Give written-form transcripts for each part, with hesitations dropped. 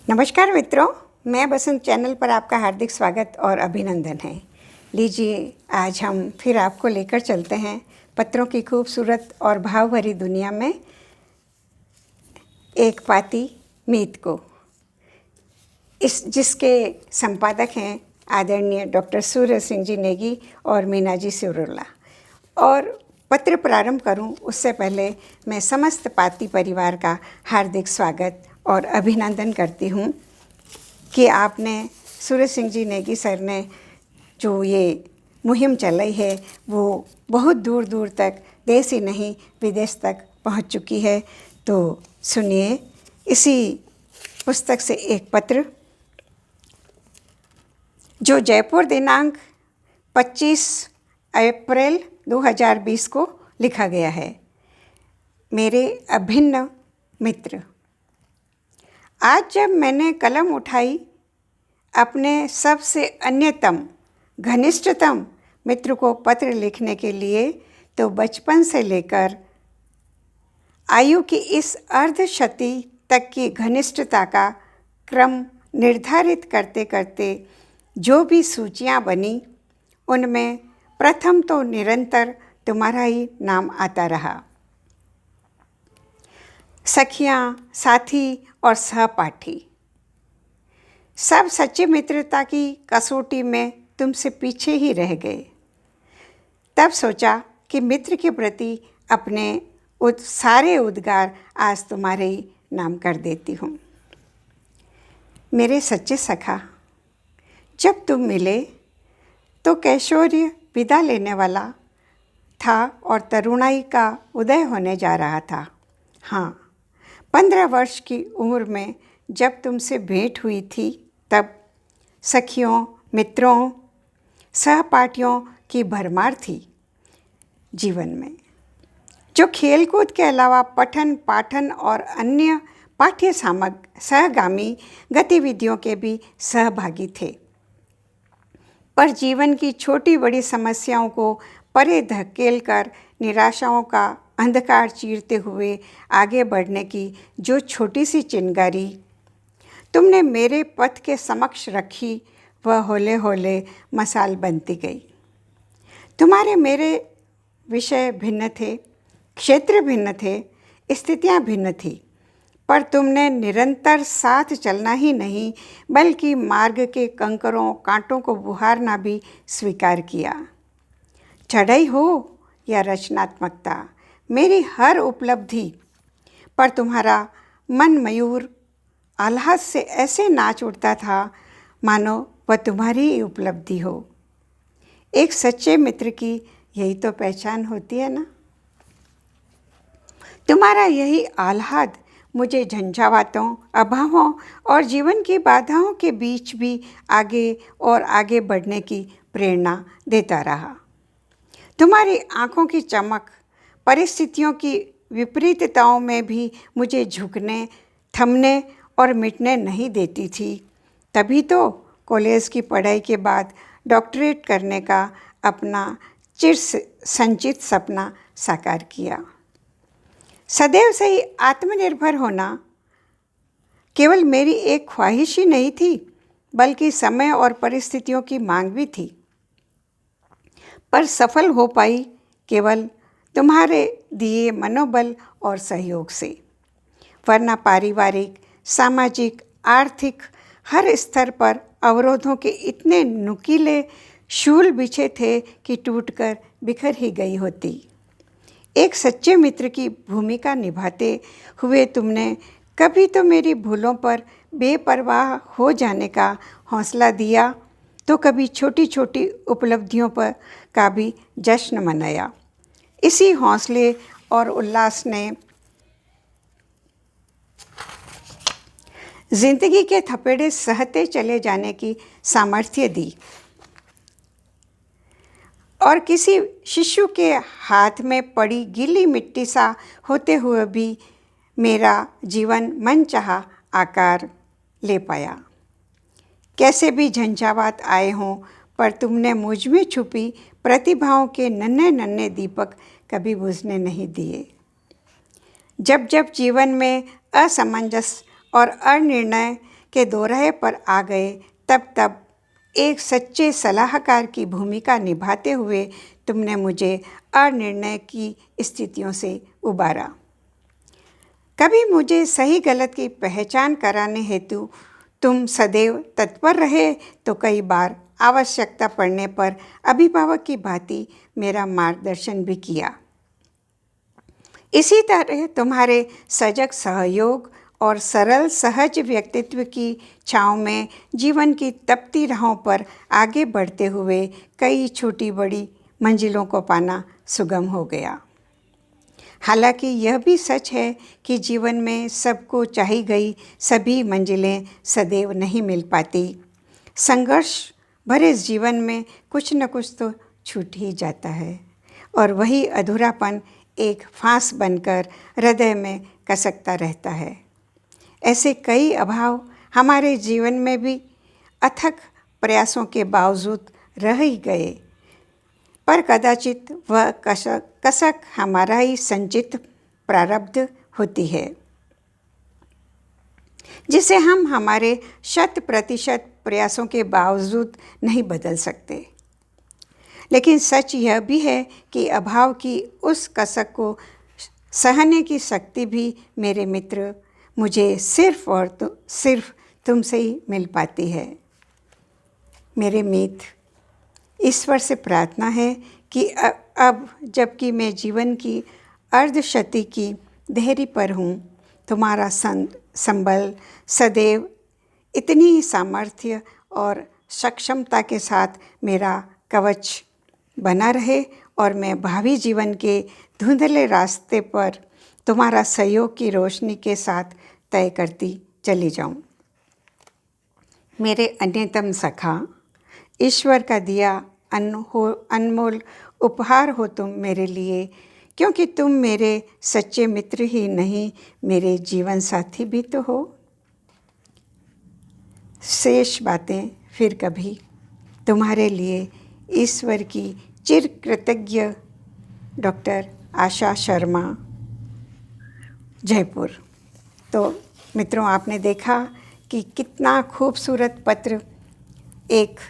नमस्कार मित्रों, मैं बसंत चैनल पर आपका हार्दिक स्वागत और अभिनंदन है। लीजिए, आज हम फिर आपको लेकर चलते हैं पत्रों की खूबसूरत और भाव भरी दुनिया में एक पाती मीत को। जिसके संपादक हैं आदरणीय डॉक्टर सूर्य सिंह जी नेगी और मीना जी सिरोला। और पत्र प्रारंभ करूं उससे पहले मैं समस्त पाती परिवार का हार्दिक स्वागत और अभिनंदन करती हूं कि आपने सूर्य सिंह जी नेगी सर ने जो ये मुहिम चलाई है वो बहुत दूर दूर तक, देश ही नहीं विदेश तक पहुंच चुकी है। तो सुनिए इसी पुस्तक से एक पत्र जो जयपुर दिनांक 25 अप्रैल 2020 को लिखा गया है। मेरे अभिन्न मित्र, आज जब मैंने कलम उठाई अपने सबसे अन्यतम घनिष्ठतम मित्र को पत्र लिखने के लिए, तो बचपन से लेकर आयु की इस अर्धशती तक की घनिष्ठता का क्रम निर्धारित करते करते जो भी सूचियां बनी, उनमें प्रथम तो निरंतर तुम्हारा ही नाम आता रहा। सखियाँ, साथी और सहपाठी सब सच्ची मित्रता की कसौटी में तुमसे पीछे ही रह गए। तब सोचा कि मित्र के प्रति अपने सारे उद्गार आज तुम्हारे ही नाम कर देती हूँ। मेरे सच्चे सखा, जब तुम मिले तो कैशोर्य विदा लेने वाला था और तरुणाई का उदय होने जा रहा था। हाँ, 15 वर्ष की उम्र में जब तुमसे भेंट हुई थी, तब सखियों, मित्रों, सहपाठियों की भरमार थी जीवन में, जो खेलकूद के अलावा पठन पाठन और अन्य पाठ्य सहगामी गतिविधियों के भी सहभागी थे। पर जीवन की छोटी बड़ी समस्याओं को परे धकेल कर निराशाओं का अंधकार चीरते हुए आगे बढ़ने की जो छोटी सी चिंगारी तुमने मेरे पथ के समक्ष रखी, वह हौले हौले मसाल बनती गई। तुम्हारे मेरे विषय भिन्न थे, क्षेत्र भिन्न थे, स्थितियां भिन्न थी, पर तुमने निरंतर साथ चलना ही नहीं बल्कि मार्ग के कंकरों कांटों को बुहारना भी स्वीकार किया। चढ़ाई हो या रचनात्मकता, मेरी हर उपलब्धि पर तुम्हारा मन मयूर आह्लाद से ऐसे नाच उठता था मानो वह तुम्हारी ही उपलब्धि हो। एक सच्चे मित्र की यही तो पहचान होती है ना। तुम्हारा यही आह्लाद मुझे झंझावातों, अभावों और जीवन की बाधाओं के बीच भी आगे और आगे बढ़ने की प्रेरणा देता रहा। तुम्हारी आँखों की चमक परिस्थितियों की विपरीतताओं में भी मुझे झुकने, थमने और मिटने नहीं देती थी। तभी तो कॉलेज की पढ़ाई के बाद डॉक्टरेट करने का अपना चिर संचित सपना साकार किया। सदैव से ही आत्मनिर्भर होना केवल मेरी एक ख्वाहिश ही नहीं थी, बल्कि समय और परिस्थितियों की मांग भी थी। पर सफल हो पाई केवल तुम्हारे दिए मनोबल और सहयोग से, वरना पारिवारिक, सामाजिक, आर्थिक हर स्तर पर अवरोधों के इतने नुकीले शूल बिछे थे कि टूटकर बिखर ही गई होती। एक सच्चे मित्र की भूमिका निभाते हुए तुमने कभी तो मेरी भूलों पर बेपरवाह हो जाने का हौसला दिया, तो कभी छोटी छोटी उपलब्धियों पर का भी जश्न मनाया। इसी हौसले और उल्लास ने जिंदगी के थपेड़े सहते चले जाने की सामर्थ्य दी। और किसी शिशु के हाथ में पड़ी गीली मिट्टी सा होते हुए भी मेरा जीवन मनचाहा आकार ले पाया। कैसे भी झंझावात आए हों, पर तुमने मुझ में छुपी प्रतिभाओं के नन्हे नन्हे दीपक कभी बुझने नहीं दिए। जब जब जीवन में असमंजस और अनिर्णय के दोराहे पर आ गए, तब एक सच्चे सलाहकार की भूमिका निभाते हुए तुमने मुझे अनिर्णय की स्थितियों से उबारा। कभी मुझे सही गलत की पहचान कराने हेतु तुम सदैव तत्पर रहे, तो कई बार आवश्यकता पड़ने पर अभिभावक की भांति मेरा मार्गदर्शन भी किया। इसी तरह तुम्हारे सजग सहयोग और सरल सहज व्यक्तित्व की छाँव में जीवन की तपती राहों पर आगे बढ़ते हुए कई छोटी बड़ी मंजिलों को पाना सुगम हो गया। हालांकि यह भी सच है कि जीवन में सबको चाही गई सभी मंजिलें सदैव नहीं मिल पाती। संघर्ष भरे जीवन में कुछ न कुछ तो छूट ही जाता है, और वही अधूरापन एक फांस बनकर हृदय में कसकता रहता है। ऐसे कई अभाव हमारे जीवन में भी अथक प्रयासों के बावजूद रह ही गए, पर कदाचित वह कसक हमारा ही संचित प्रारब्ध होती है, जिसे हम हमारे 100% प्रयासों के बावजूद नहीं बदल सकते। लेकिन सच यह भी है कि अभाव की उस कसक को सहने की शक्ति भी मेरे मित्र मुझे सिर्फ और सिर्फ तुमसे ही मिल पाती है। मेरे मित्र, ईश्वर से प्रार्थना है कि अब जबकि मैं जीवन की अर्धशती की देहरी पर हूँ, तुम्हारा संबल सदैव इतनी ही सामर्थ्य और सक्षमता के साथ मेरा कवच बना रहे, और मैं भावी जीवन के धुंधले रास्ते पर तुम्हारा सहयोग की रोशनी के साथ तय करती चली जाऊँ। मेरे अन्यतम सखा, ईश्वर का दिया अनमोल उपहार हो तुम मेरे लिए, क्योंकि तुम मेरे सच्चे मित्र ही नहीं, मेरे जीवन साथी भी तो हो। शेष बातें फिर कभी। तुम्हारे लिए ईश्वर की चिर कृतज्ञ, डॉक्टर आशा शर्मा, जयपुर। तो मित्रों, आपने देखा कि कितना खूबसूरत पत्र एक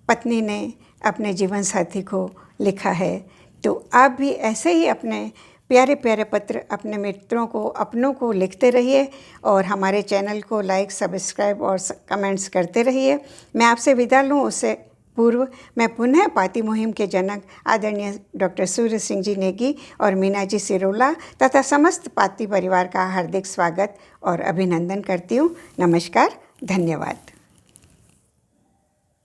पत्नी ने अपने जीवन साथी को लिखा है। तो आप भी ऐसे ही अपने प्यारे प्यारे पत्र अपने मित्रों को, अपनों को लिखते रहिए, और हमारे चैनल को लाइक, सब्सक्राइब और कमेंट्स करते रहिए। मैं आपसे विदा लूँ उससे पूर्व मैं पुनः पाती मुहिम के जनक आदरणीय डॉक्टर सूर्य सिंह जी नेगी और मीना जी सिरोला तथा समस्त पाती परिवार का हार्दिक स्वागत और अभिनंदन करती हूँ। नमस्कार, धन्यवाद।